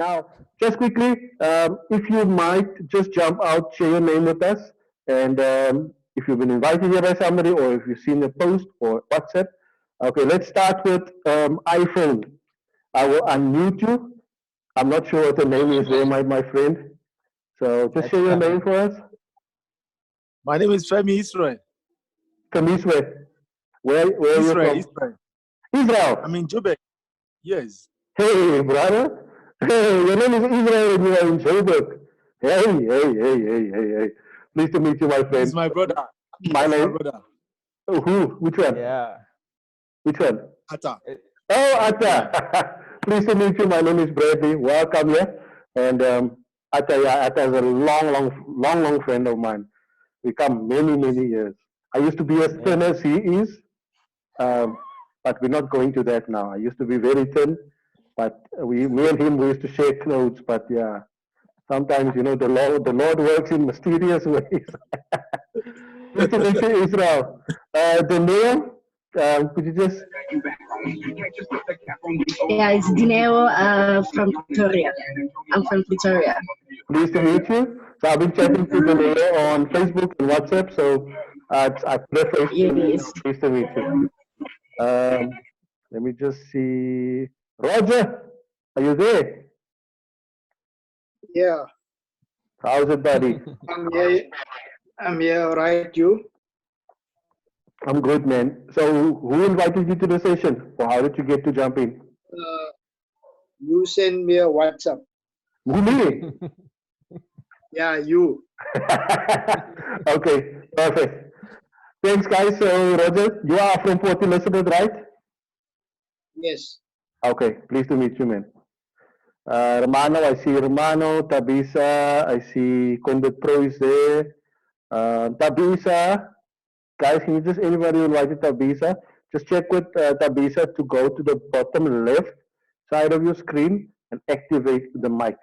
Now, just quickly, if you might just jump out, share your name with us, and if you've been invited here by somebody, or if you've seen the post or WhatsApp. Okay, let's start with iPhone. I will unmute you. I'm not sure what the name is there, my friend. So just share your name for us. My name is Femi Israel. From Israel. Where are you from? Israel. I'm in Joburg. Yes. Hey, brother. Hey, your name is Israel and you are in Joburg. Hey. Pleased to meet you, my friend. He's my brother. My name? My brother. Oh, who? Which one? Yeah. Which one? Atta. Oh, Atta. Pleased to meet you. My name is Bradley. Welcome here. And Atta is a long friend of mine. We come many years. I used to be as thin as he is, but we're not going to that now. I used to be very thin, but me and him, we used to share clothes. But yeah, sometimes the Lord works in mysterious ways. Pleased to meet you, Israel. Daniel, could you just? Yeah, it's Dineo from Pretoria. I'm from Pretoria. Pleased to meet you. So I've been chatting to Daniel on Facebook and WhatsApp. So I prefer Yes. pleased to meet you. Let me just see. Roger, are you there? Yeah, How's it, buddy? I'm here, right? You? I'm good, man. So who invited you to the session? Or how did you get to jump in? You send me a WhatsApp. Who, me? Yeah, you. Okay, perfect. Thanks, guys. So, Roger, you are from Port Elizabeth, right? Yes. Okay, pleased to meet you, man. Romano, I see Romano. Tabisa, I see Condit Pro is there. Tabisa, guys, can you just, anybody who invited Tabisa, just check with Tabisa to go to the bottom left side of your screen and activate the mic.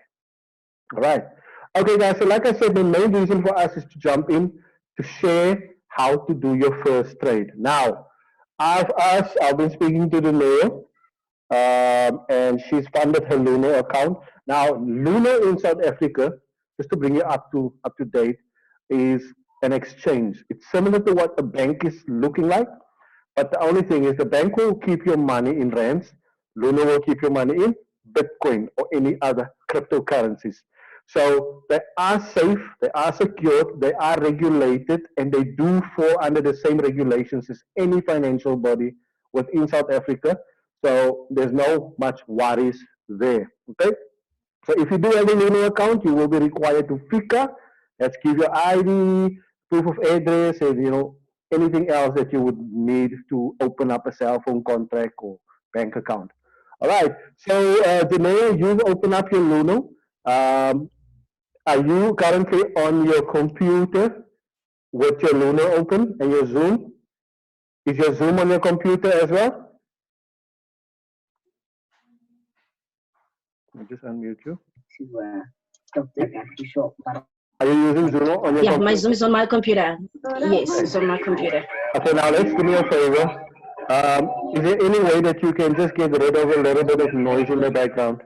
All right. Okay, guys, so like I said, the main reason for us is to jump in to share how to do your first trade. Now, I've been speaking to the Leo, and she's funded her Luno account. Now, Luno in South Africa, just to bring you up to date, is an exchange. It's similar to what a bank is looking like, but the only thing is the bank will keep your money in rands, Luno will keep your money in Bitcoin or any other cryptocurrencies. So they are safe, they are secured, they are regulated, and they do fall under the same regulations as any financial body within South Africa. So there's no much worries there. Okay. So if you do have a Luno account, you will be required to FICA. Let's give your ID, proof of address, and anything else that you would need to open up a cell phone contract or bank account. All right. So Danae, you've opened up your Luno. Are you currently on your computer with your Luno open and your Zoom? Is your Zoom on your computer as well? I'll just unmute you. Are you using Zoom on your computer? My Zoom is on my computer. Yes, it's on my computer. Okay, now let's do me a favor. Is there any way that you can just get rid of a little bit of noise in the background?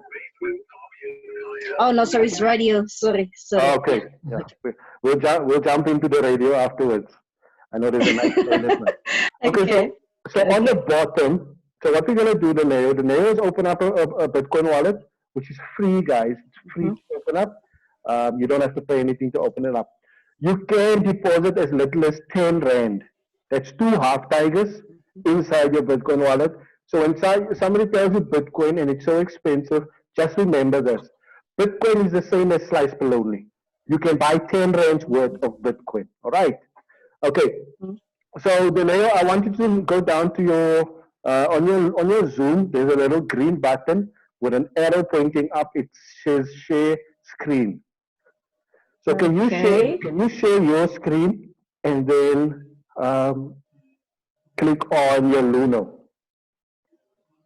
Oh no, sorry, it's radio. Sorry. Okay, yeah. We'll jump into the radio afterwards. I know there's a nice playlist. Okay, so on the bottom, so what we're gonna do, the Neo is open up a Bitcoin wallet, which is free, guys. It's free to open up. You don't have to pay anything to open it up. You can deposit as little as 10 Rand. That's 2 half tigers inside your Bitcoin wallet. So when somebody tells you Bitcoin and it's so expensive, just remember this. Bitcoin is the same as sliced bologna. You can buy 10 Rands worth of Bitcoin. All right. Okay. So Danae, I want you to go down to your on your Zoom. There's a little green button with an arrow pointing up. It says share screen. So can you share your screen and then click on your Luno?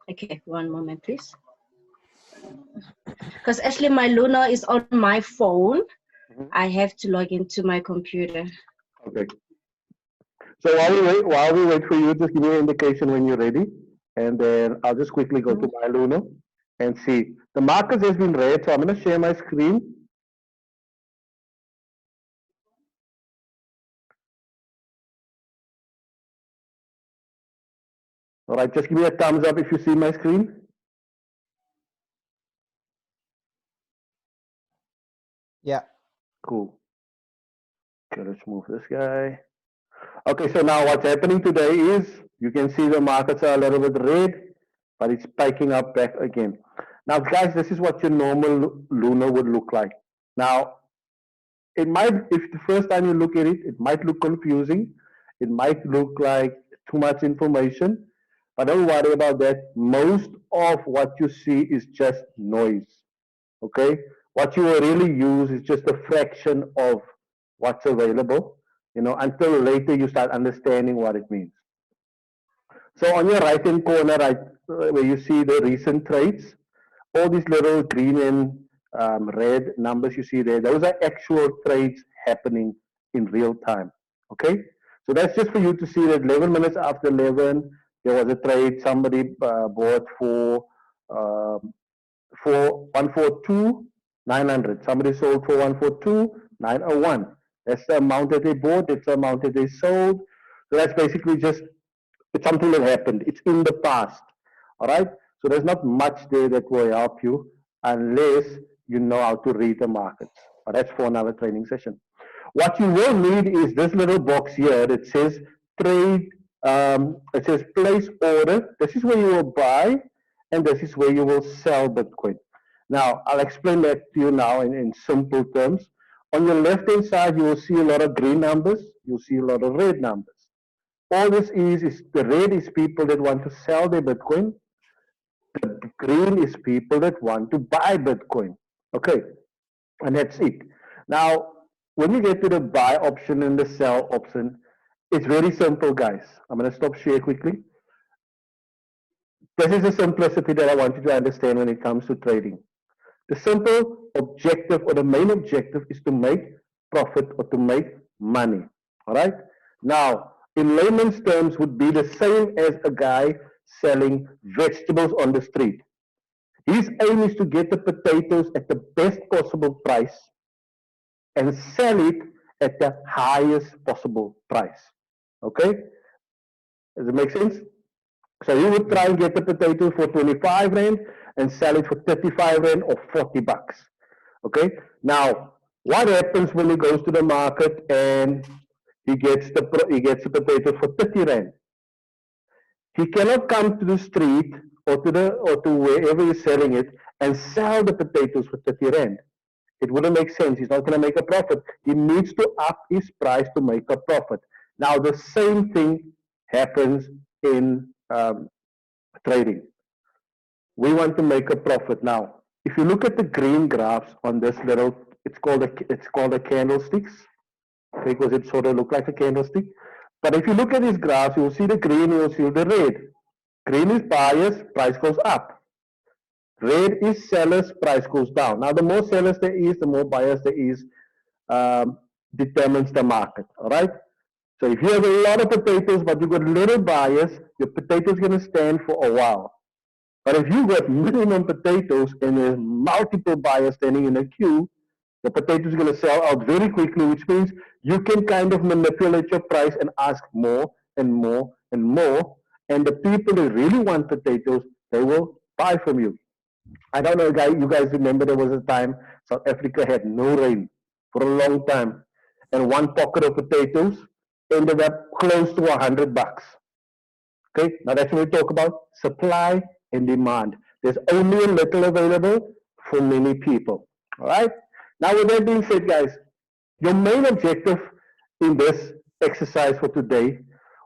Okay, one moment, please. Because actually my Luno is on my phone. I have to log into my computer. Okay. So while we wait for you, just give me an indication when you're ready, and then I'll just quickly go to my Luno and see. The markets has been read, so I'm going to share my screen. All right, just give me a thumbs up if you see my screen. Yeah. Cool. Okay, let's move this guy. Okay, so now what's happening today is you can see the markets are a little bit red, but it's spiking up back again. Now, guys, this is what your normal luno would look like. Now, it might, if the first time you look at it, it might look confusing. It might look like too much information, but don't worry about that. Most of what you see is just noise. Okay, what you will really use is just a fraction of what's available, until later you start understanding what it means. So on your right hand corner, right, where you see the recent trades, all these little green and red numbers you see there, those are actual trades happening in real time. Okay, so that's just for you to see that 11 minutes after 11, there was a trade somebody bought for 142,900. Somebody sold for 142,901. That's the amount that they bought. It's the amount that they sold. So that's basically just, it's something that happened. It's in the past. All right. So there's not much there that will help you unless you know how to read the markets. But that's for another training session. What you will need is this little box here that says trade. It says place order. This is where you will buy, and this is where you will sell Bitcoin. Now, I'll explain that to you now in simple terms. On your left-hand side, you will see a lot of green numbers. You'll see a lot of red numbers. All this is the red is people that want to sell their Bitcoin. The green is people that want to buy Bitcoin. Okay, and that's it. Now, when you get to the buy option and the sell option, it's very simple, guys. I'm going to stop share quickly. This is the simplicity that I want you to understand when it comes to trading. The simple objective or the main objective is to make profit or to make money. All right. Now, in layman's terms, would be the same as a guy selling vegetables on the street. His aim is to get the potatoes at the best possible price and sell it at the highest possible price. Okay? Does it make sense? So you would try and get the potato for 25 Rand and sell it for 35 Rand or 40 bucks. Okay? Now, what happens when he goes to the market and he gets the potato for 30 Rand? He cannot come to the street or to wherever he's selling it and sell the potatoes for 30 Rand. It wouldn't make sense. He's not going to make a profit. He needs to up his price to make a profit. Now, the same thing happens in trading. We want to make a profit. Now, if you look at the green graphs on this little, it's called a candlesticks, because it sort of looks like a candlestick. But if you look at these graphs, you'll see the green, you'll see the red. Green is buyers, price goes up. Red is sellers, price goes down. Now, the more sellers there is, the more buyers there is, determines the market. All right. So if you have a lot of potatoes, but you've got little buyers, your potato is going to stand for a while. But if you've got minimum potatoes and there's multiple buyers standing in a queue, the potato is going to sell out very quickly, which means you can kind of manipulate your price and ask more and more and more. And the people that really want potatoes, they will buy from you. I don't know, guys, you guys remember there was a time South Africa had no rain for a long time. And one pocket of potatoes ended up close to 100 bucks. Okay, now that's what we talk about supply and demand. There's only a little available for many people. All right. Now, with that being said, guys, your main objective in this exercise for today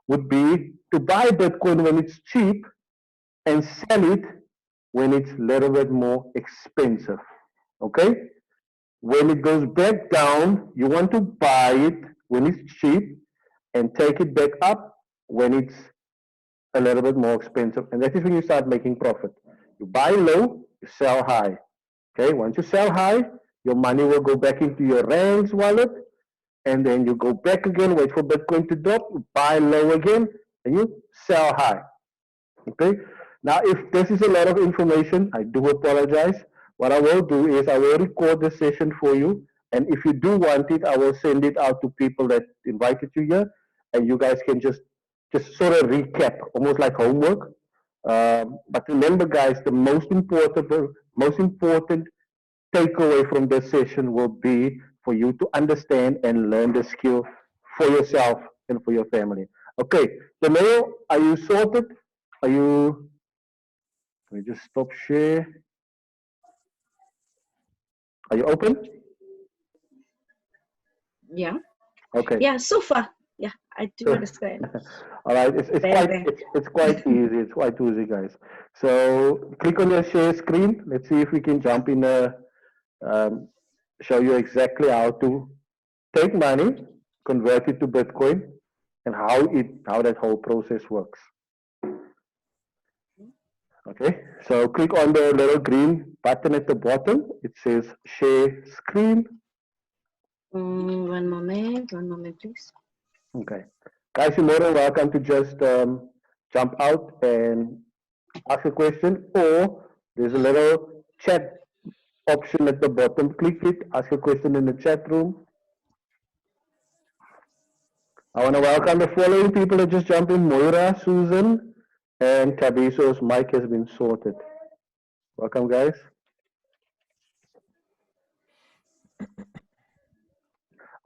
would be to buy Bitcoin when it's cheap and sell it when it's a little bit more expensive. Okay. When it goes back down, you want to buy it when it's cheap and take it back up when it's a little bit more expensive. And that is when you start making profit. You buy low, you sell high. Okay, once you sell high, your money will go back into your rands wallet, and then you go back again, wait for Bitcoin to drop, buy low again, and you sell high. Okay, now if this is a lot of information, I do apologize, What I will do is I will record the session for you. And if you do want it, I will send it out to people that invited you here. And you guys can just sort of recap, almost like homework. But remember, guys, the most important takeaway from this session will be for you to understand and learn the skill for yourself and for your family. Okay, Demayo, are you sorted? Are you? Let me just stop share. Are you open? Yeah. Okay. Yeah, so far. Yeah, I do So, understand. all right, it's Very quite well. it's quite easy. It's quite easy, guys. So click on your share screen. Let's see if we can jump in. Um, show you exactly how to take money, convert it to Bitcoin, and how that whole process works. Okay, so click on the little green button at the bottom. It says share screen. One moment, please. Okay, guys, you're more than welcome to just jump out and ask a question, or there's a little chat option at the bottom. Click it, ask a question in the chat room. I want to welcome the following people that just jumped in: Moira, Susan, and Tabiso's mic has been sorted. Welcome, guys.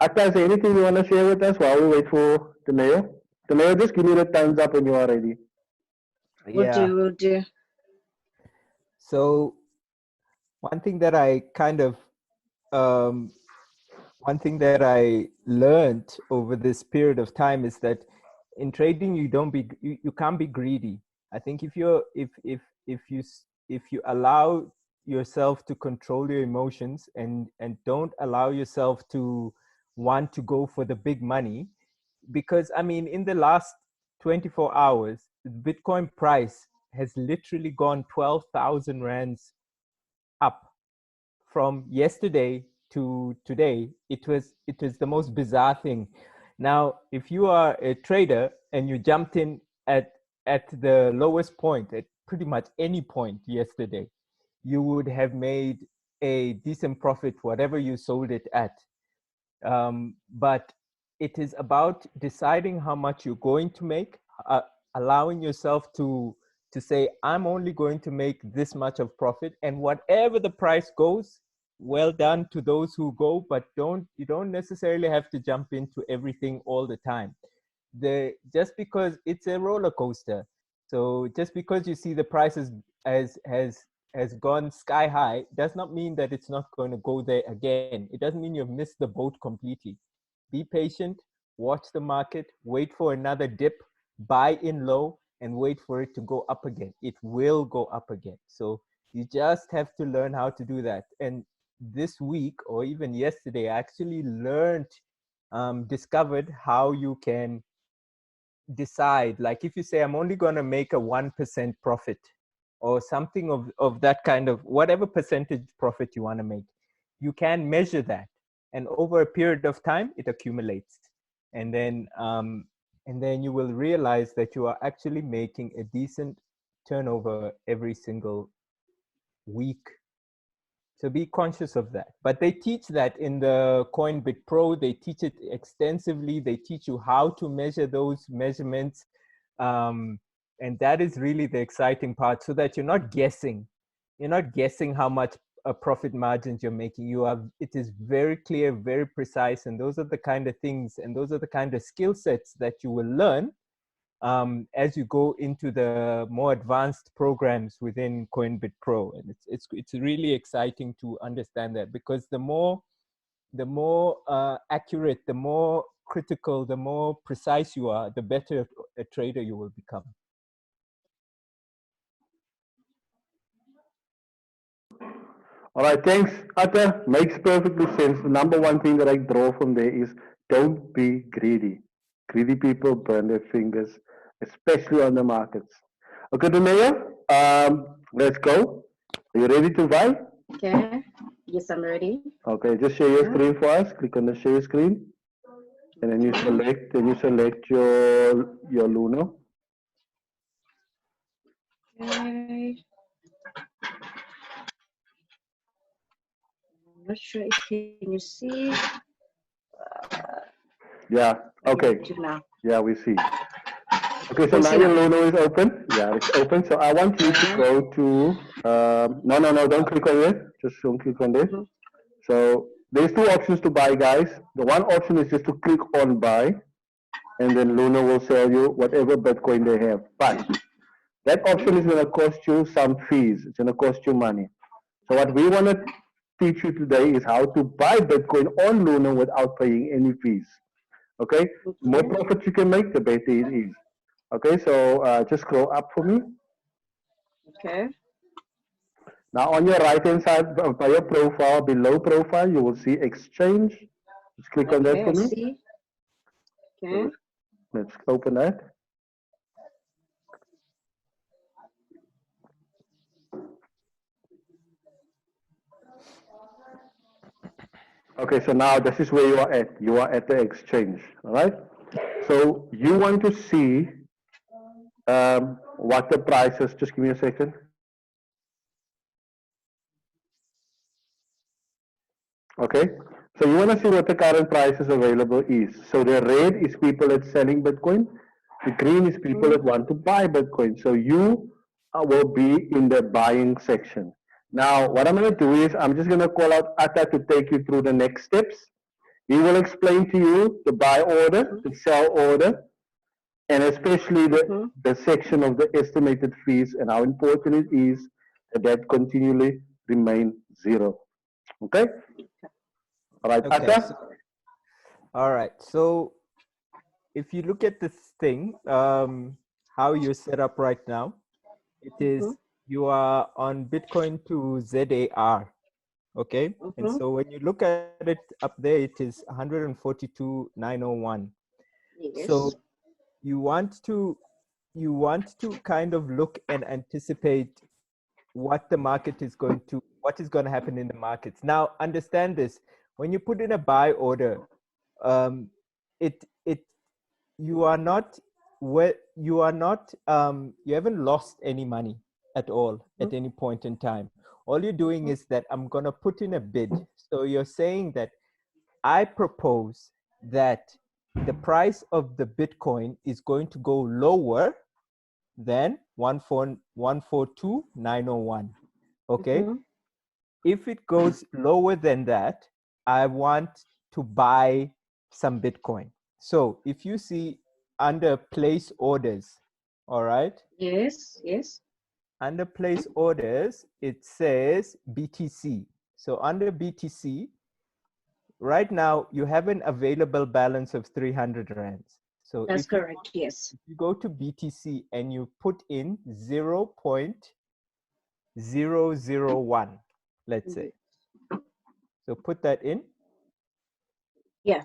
Atta, is there anything you want to share with us while we wait for the mayor? The mayor, just give me the thumbs up when you are ready. Will do, will do. So one thing that I one thing that I learned over this period of time is that in trading you can't be greedy. I think if you allow yourself to control your emotions and don't allow yourself to want to go for the big money, because I mean in the last 24 hours the Bitcoin price has literally gone 12,000 rands up from yesterday to today. It was the most bizarre thing. Now, if you are a trader and you jumped in at the lowest point at pretty much any point yesterday, you would have made a decent profit whatever you sold it at. But it is about deciding how much you're going to make, allowing yourself to say, I'm only going to make this much of profit, and whatever the price goes, well done to those who go, but you don't necessarily have to jump into everything all the time. Just because it's a roller coaster, so just because you see the prices has gone sky high does not mean that it's not going to go there again. It doesn't mean you've missed the boat completely. Be patient, watch the market, wait for another dip, buy in low, and wait for it to go up again. It will go up again. So you just have to learn how to do that. And this week, or even yesterday, I actually discovered how you can decide. Like if you say, I'm only going to make a 1% profit, or something of that kind of, whatever percentage profit you want to make, you can measure that. And over a period of time, it accumulates. And then you will realize that you are actually making a decent turnover every single week. So be conscious of that. But they teach that in the CoinBit Pro. They teach it extensively. They teach you how to measure those measurements. And that is really the exciting part, so that you're not guessing. You're not guessing how much profit margins you're making. It is very clear, very precise. And those are the kind of things, and those are the kind of skill sets that you will learn as you go into the more advanced programs within CoinBit Pro. And it's really exciting to understand that, because the more accurate, the more critical, the more precise you are, the better a trader you will become. All right, thanks, Atta. Makes perfectly sense. The number one thing that I draw from there is don't be greedy. Greedy people burn their fingers, especially on the markets. Okay, Dumeya, let's go. Are you ready to buy? Okay. Yes, I'm ready. Okay, just share your screen for us. Click on the share screen, and then you select your Luno. Okay. I'm not sure if can you see. Yeah. Okay. To now. Yeah, we see. Okay, so We now see your now. Luno is open. Yeah, it's open. So I want you to go to, no, don't click on it. Just don't click on this. Mhm. So there's two options to buy, guys. The one option is just to click on buy, and then Luno will sell you whatever Bitcoin they have. But that option is going to cost you some fees. It's going to cost you money. So what we want to teach you today is how to buy Bitcoin on Luno without paying any fees. Okay? The more profit you can make, the better it is. Okay, so just scroll up for me. Okay. Now on your right hand side by your profile, below profile, you will see exchange. Just click on that Okay, for I me. see. Okay. Let's open that. Okay, so now this is where you are at. You are at the exchange, all right? So you want to see what the price is. Just give me a second. Okay, so you want to see what the current prices available is. So the red is people that's selling Bitcoin. The green is people that want to buy Bitcoin. So you will be in the buying section. Now, what I'm going to do is I'm just going to call out Atta to take you through the next steps. He will explain to you the buy order, the sell order, and especially the section of the estimated fees and how important it is that continually remain zero. Okay? All right, Okay. Atta? All right. So if you look at this thing, how you're set up right now, it is you are on Bitcoin to ZAR. Okay. And so when you look at it up there, it is 142,901. Yes. So you want to kind of look and anticipate what the market is going to, what is going to happen in the markets. Now, understand this: when you put in a buy order, you are not you haven't lost any money at all at any point in time. All you're doing is that I'm going to put in a bid. So you're saying that I propose that the price of the Bitcoin is going to go lower than 142,901. Okay. If it goes lower than that, I want to buy some Bitcoin. So if you see under place orders, all right? Yes, yes. Under place orders, it says BTC. So under BTC, right now you have an available balance of 300 rands. So That's correct, yes. if you go to BTC and you put in 0.001, let's say. So put that in. Yeah.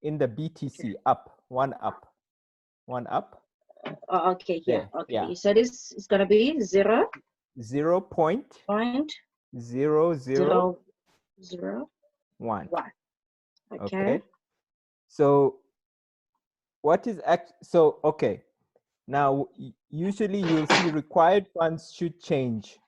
In the BTC, up, one up. Oh, okay, yeah, There, okay. yeah. You said it's gonna be 0.001. Okay. So what is okay. Now usually you'll see required funds should change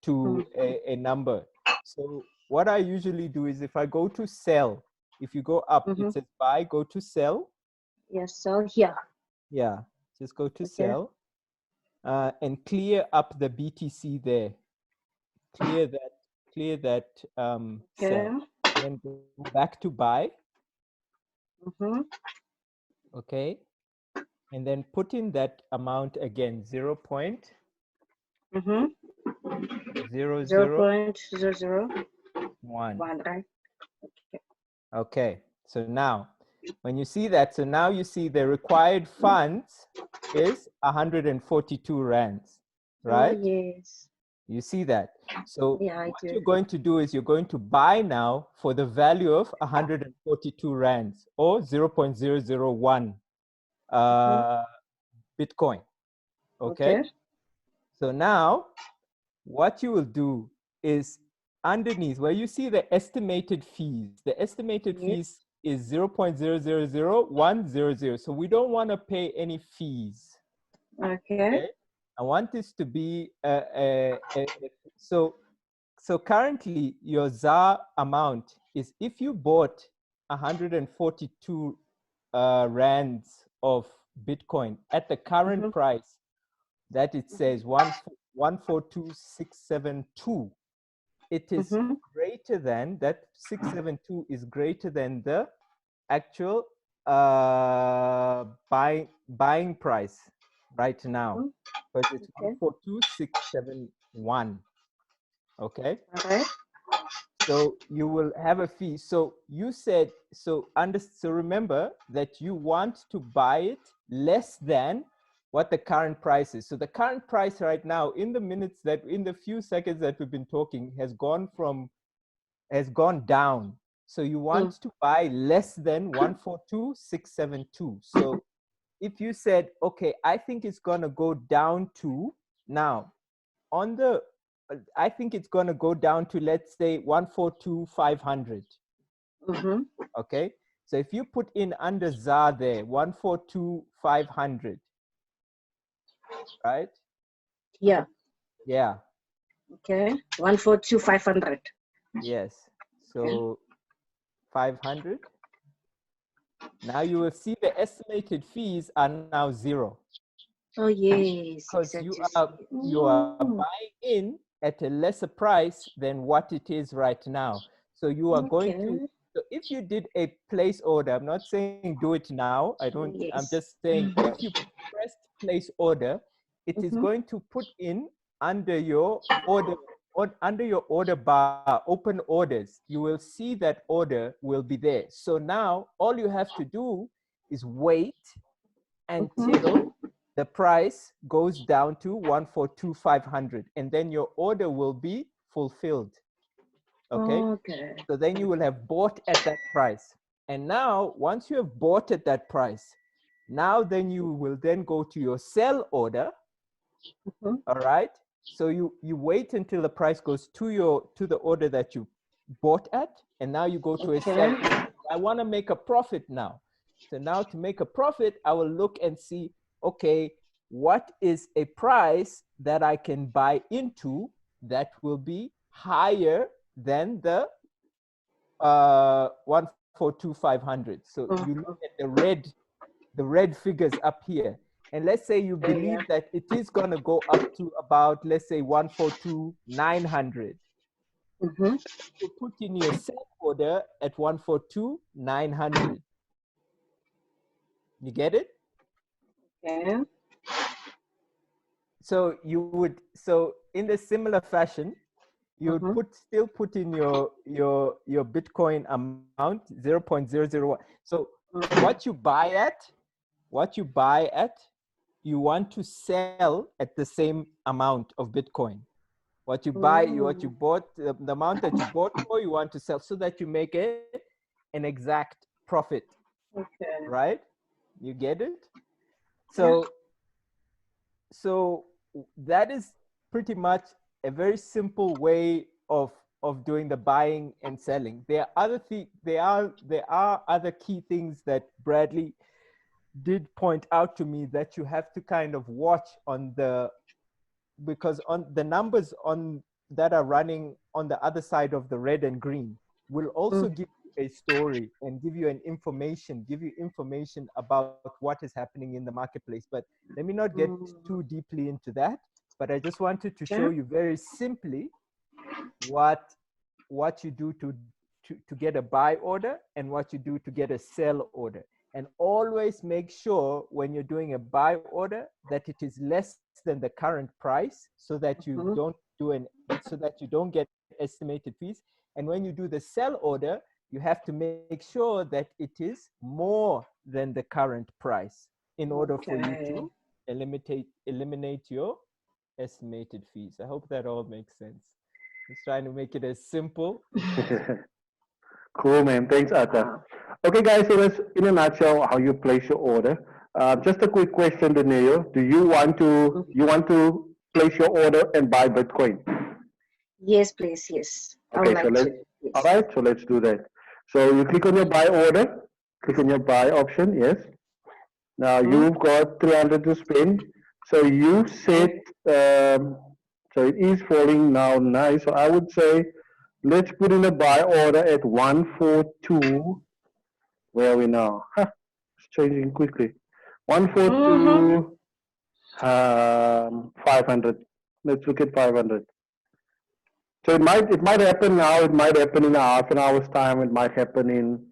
to a number. So what I usually do is if I go to sell, if you go up, it says buy, go to sell. Yes, so here. Yeah, just go to sell and clear up the BTC there. Clear that cell. Then go back to buy. Okay. And then put in that amount again, 0.001. Right? Okay. So now when you see that, so now you see the required funds is 142 rands, right? Oh, yes. You see that. So Yeah, what you're going to do is you're going to buy now for the value of 142 rands or 0.001 Bitcoin. Okay. So now what you will do is underneath where you see the estimated fees, the estimated fees is 0.000100. So we don't want to pay any fees. Okay. I want this to be so so currently your ZAR amount is, if you bought 142 rands of Bitcoin at the current price that it says 142,672, it is greater than that. 672 is greater than the actual buying price right now, because it's 142,671. Okay. Okay. So you will have a fee. So you said, so remember that you want to buy it less than what the current price is. So the current price right now, in the few seconds that we've been talking, has gone down. So you want to buy less than 142,672. So if you said, okay, I think it's gonna go down to now I think it's going to go down to, let's say, 142,500. Okay. So if you put in under ZAR there, 142,500, right? Yeah. Yeah. Okay. 142,500. Yes. So 500. Now you will see the estimated fees are now 0. Oh yes. Because Exactly. you are buying in at a lesser price than what it is right now. So you are going to, so if you did a place order, I'm not saying do it now. I'm just saying if you pressed place order, it is going to put in under your order, under your order bar, open orders. You will see that order will be there. So now all you have to do is wait until the price goes down to 142,500, and then your order will be fulfilled. Okay. Okay. So then you will have bought at that price. And now, once you have bought at that price, now then you will then go to your sell order. All right. So you wait until the price goes to the order that you bought at, and now you go to a sell. I want to make a profit now. So now to make a profit, I will look and see, okay, what is a price that I can buy into that will be higher than the 142,500. So you look at the red figures up here. And let's say you believe that it is going to go up to about, let's say, 142,900. You put in your sell order at 142,900. You get it? Okay. So you would, so in the similar fashion, you would still put in your Bitcoin amount, 0.001. So what you buy at, you want to sell at the same amount of Bitcoin. What you buy, what you bought, the amount that you bought for, you want to sell, so that you make an exact profit. Okay. Right? You get it? So, so that is pretty much a very simple way of doing the buying and selling. There are other key things that Bradley did point out to me that you have to kind of watch on because on the numbers that are running on the other side of the red and green will also give you a story and give you information about what is happening in the marketplace. But let me not get too deeply into that. But I just wanted to show you very simply what you do to get a buy order and what you do to get a sell order. And always make sure when you're doing a buy order that it is less than the current price, so that you don't get estimated fees. And when you do the sell order, you have to make sure that it is more than the current price in order for you to eliminate your estimated fees. I hope that all makes sense. Just trying to make it as simple. Cool, man. Thanks, Atta. Okay, guys, so that's in a nutshell how you place your order. Just a quick question, Danilo. Do you want to place your order and buy Bitcoin? Yes, please. Yes. Okay, so all right, so let's do that. So you click on your buy order, click on your buy option, yes. Now you've got 300 to spend. So you set So it is falling now nice. So I would say let's put in a buy order at 142. Where are we now? Huh, it's changing quickly. 142, 500. Let's look at 500. So it might happen now. It might happen in a half an hour's time. It might happen in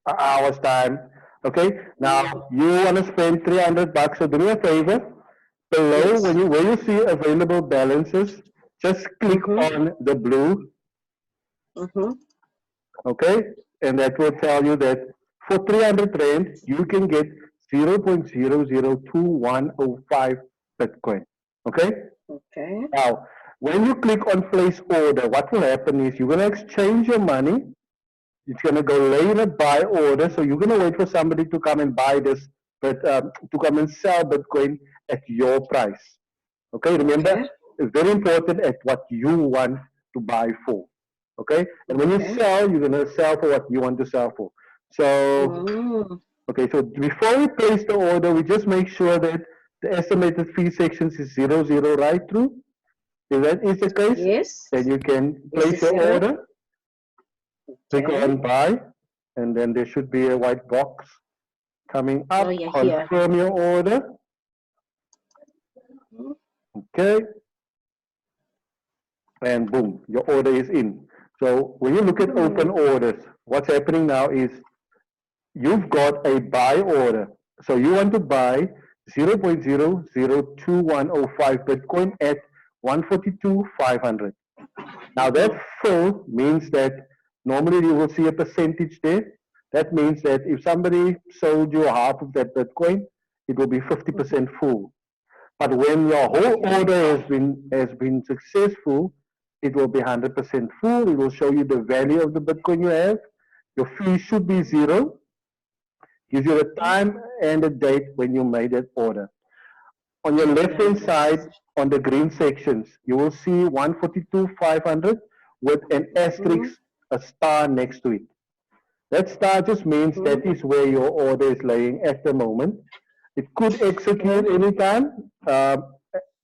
an hour's time. Okay. Now you want to spend 300 bucks. So do me a favor. Below, Yes. where you see available balances, just click on the blue. Okay, and that will tell you that for 300 rand you can get 0.002105 Bitcoin. Okay. Okay. Now, when you click on place order, what will happen is you're going to exchange your money. It's going to go lay in a buy order. So you're going to wait for somebody to come and buy this, but to come and sell Bitcoin at your price. Okay, remember, Okay. it's very important at what you want to buy for. Okay, and when you Okay. sell, you're going to sell for what you want to sell for. So, okay, so before we place the order, we just make sure that the estimated fee sections is 00 right through. If that is the case, Yes. then you can This place is your 0. order, click Okay. on buy, and then there should be a white box coming up. Oh, yeah, here. Confirm your order. Okay. And boom, your order is in. So when you look at open orders, what's happening now is you've got a buy order. So you want to buy 0.002105 Bitcoin at 142,500. Now that fill means that normally you will see a percentage there. That means that if somebody sold you half of that Bitcoin, it will be 50% full. But when your whole order has been successful, it will be 100% full. It will show you the value of the Bitcoin you have. Your fee should be 0. Gives you the time and the date when you made that order. On your left-hand side, on the green sections, you will see 142,500 with an asterisk, a star next to it. That star just means that is where your order is laying at the moment. It could execute anytime.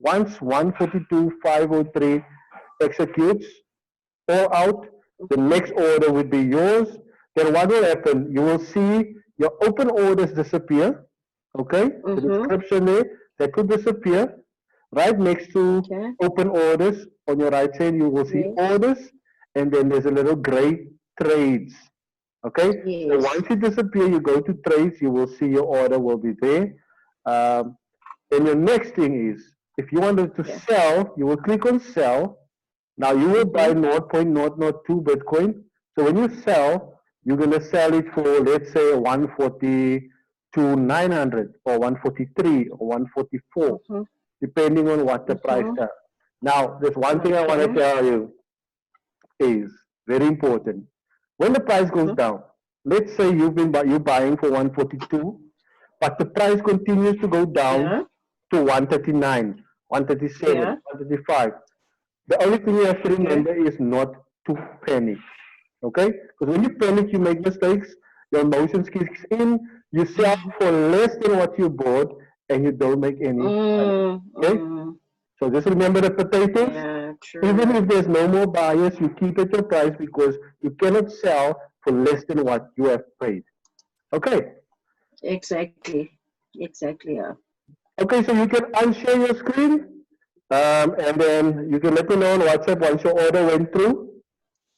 Once 142,503 executes all out, the next order would be yours. Then what will happen? You will see your open orders disappear. Okay, the description there, that could disappear. Right next to open orders on your right side, you will see orders, and then there's a little gray trades. Okay, so once you disappear, you go to trades, you will see your order will be there. Then your next thing is, if you wanted to sell, you will click on sell. Now you will buy 0.002 Bitcoin. So when you sell, you're going to sell it for, let's say, 142,900 or 143 or 144, depending on what the price is. Now, there's one thing I want to tell you is very important. When the price goes down, let's say you're buying for 142, but the price continues to go down to 139, 137, 135. The only thing you have to remember is not to panic. Okay? Because when you panic, you make mistakes, your emotions kicks in, you sell for less than what you bought, and you don't make any money. Okay? So just remember the potatoes. Even if there's no more buyers, you keep at your price because you cannot sell for less than what you have paid. Okay? Exactly. Exactly, yeah. Okay, so you can unshare your screen, and then you can let me know on WhatsApp once your order went through,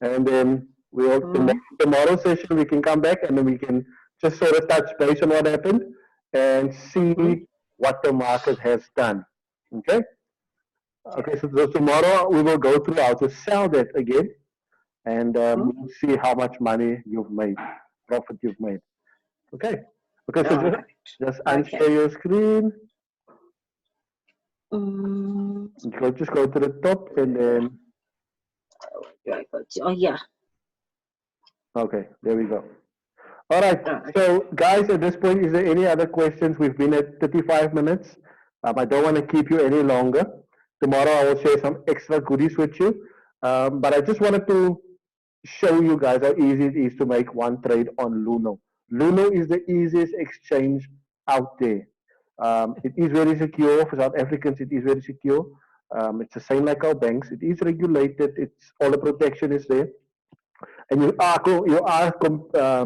and then we'll tomorrow session we can come back and then we can just sort of touch base on what happened and see what the market has done. Okay. Okay, so tomorrow we will go through how to sell that again, and we'll see how much money you've made, profit you've made. Okay. Okay, so just unshare your screen. Just go to the top and then. Oh, yeah. Okay, there we go. All right. So, guys, at this point, is there any other questions? We've been at 35 minutes. I don't want to keep you any longer. Tomorrow, I will share some extra goodies with you. But I just wanted to show you guys how easy it is to make one trade on Luno. Luno is the easiest exchange out there. It is very secure. For South Africans, it is very secure. It's the same like our banks. It is regulated. It's all the protection is there, and you are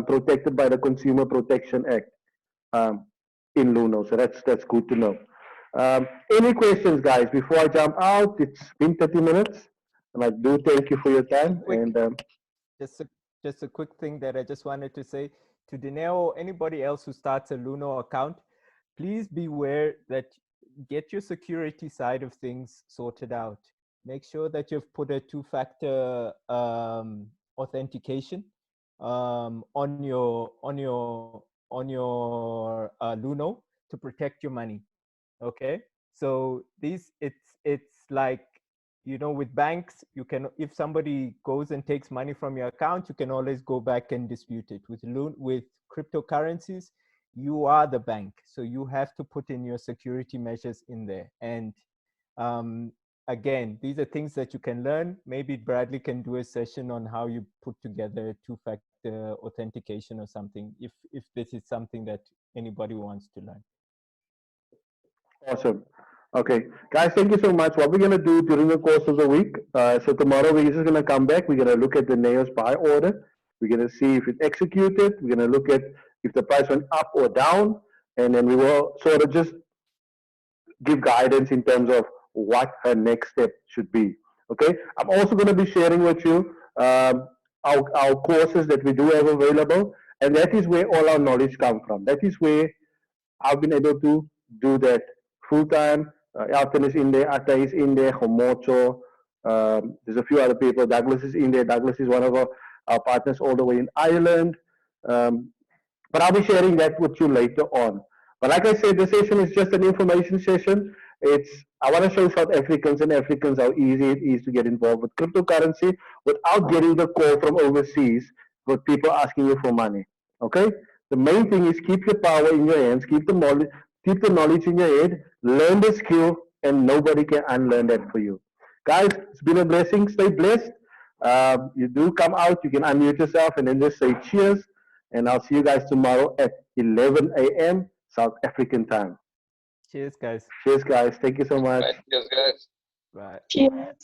protected by the Consumer Protection Act um, in Luno. So that's good to know. Any questions, guys? Before I jump out, it's been 30 minutes, and I do thank you for your time. Quick. And Just a quick thing that I just wanted to say to Dineo or anybody else who starts a Luno account, please beware that get your security side of things sorted out. Make sure that you've put a two-factor authentication on your Luno to protect your money. Okay, so it's like, you know, with banks, you can, if somebody goes and takes money from your account, you can always go back and dispute it. With cryptocurrencies, you are the bank, so you have to put in your security measures in there. And again, these are things that you can learn. Maybe Bradley can do a session on how you put together two-factor authentication or something, if this is something that anybody wants to learn. awesome. Okay, guys, thank you so much. What we're going to do during the course of the week, so tomorrow we're just going to come back. We're going to look at the nails buy order. We're going to see if it's executed. We're going to look at if the price went up or down. And then we will sort of just give guidance in terms of what her next step should be. Okay, I'm also going to be sharing with you our courses that we do have available. And that is where all our knowledge comes from. That is where I've been able to do that full time. Elton is in there, Atta is in there, Homocho. There's a few other people. Douglas is in there. Douglas is one of our partners all the way in Ireland. But I'll be sharing that with you later on. But like I said, the session is just an information session. I want to show South Africans and Africans how easy it is to get involved with cryptocurrency without getting the call from overseas with people asking you for money. Okay? The main thing is keep your power in your hands, keep the knowledge in your head, learn the skill, and nobody can unlearn that for you. Guys, it's been a blessing. Stay blessed. You do come out, you can unmute yourself and then just say cheers. And I'll see you guys tomorrow at 11 a.m. South African time. Cheers, guys. Cheers, guys. Thank you so much. Right, yes, guys. Bye. Cheers.